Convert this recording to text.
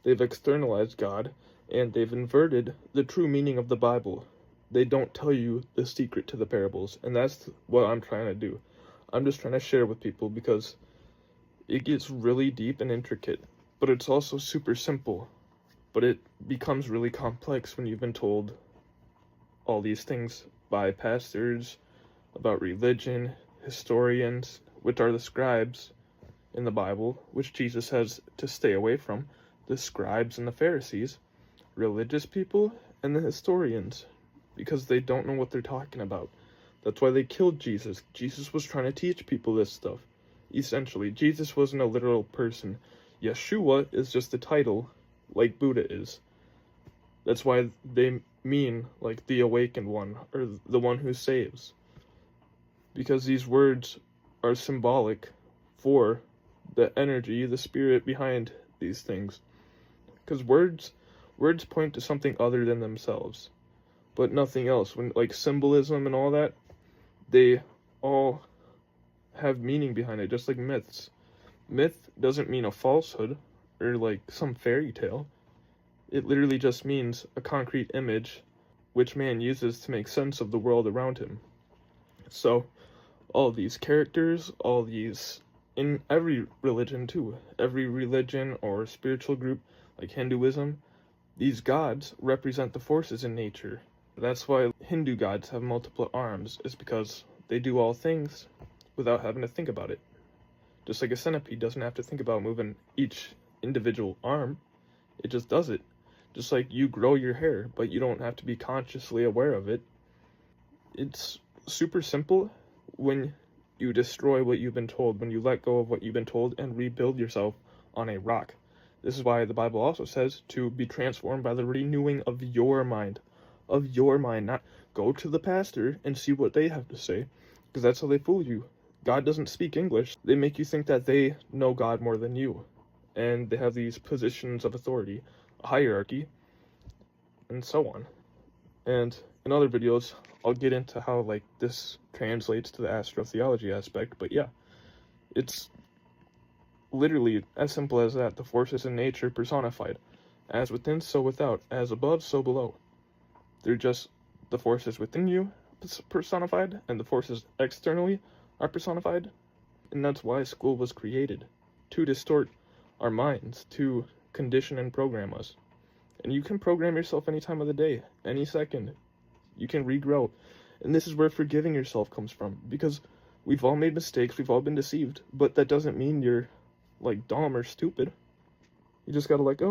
They've externalized God, and they've inverted the true meaning of the Bible. They don't tell you the secret to the parables, and that's what I'm trying to do. I'm just trying to share with people because it gets really deep and intricate, but it's also super simple. But it becomes really complex when you've been told all these things by pastors about religion, historians, which are the scribes in the Bible, which Jesus says to stay away from, the scribes and the Pharisees, religious people, and the historians, because they don't know what they're talking about. That's why they killed Jesus. Jesus was trying to teach people this stuff. Essentially, Jesus wasn't a literal person. Yeshua is just a title, like Buddha is. That's why they mean, like, the awakened one, or the one who saves. Because these words are symbolic for the energy, the spirit behind these things. Because words point to something other than themselves, but nothing else. When, like, symbolism and all that, they all have meaning behind it, just like myths. Myth doesn't mean a falsehood or like some fairy tale. It literally just means a concrete image which man uses to make sense of the world around him. So all these characters, all these, in every religion too, every religion or spiritual group like Hinduism, these gods represent the forces in nature. That's why Hindu gods have multiple arms, is because they do all things without having to think about it. Just like a centipede doesn't have to think about moving each individual arm, it just does it. Just like you grow your hair, but you don't have to be consciously aware of it. It's super simple when you destroy what you've been told, when you let go of what you've been told and rebuild yourself on a rock. This is why the Bible also says to be transformed by the renewing of your mind. Of your mind, not go to the pastor and see what they have to say, because that's how they fool you. God doesn't speak English. They make you think that they know God more than you, and they have these positions of authority, a hierarchy, and so on. And in other videos, I'll get into how like this translates to the astrotheology aspect, but yeah, it's literally as simple as that. The forces in nature personified, as within, so without, as above, so below. They're just the forces within you personified, and the forces externally are personified. And that's why school was created, to distort our minds, to condition and program us. And you can program yourself any time of the day, any second. You can regrow. And this is where forgiving yourself comes from, because we've all made mistakes, we've all been deceived, but that doesn't mean you're like dumb or stupid. You just gotta let go.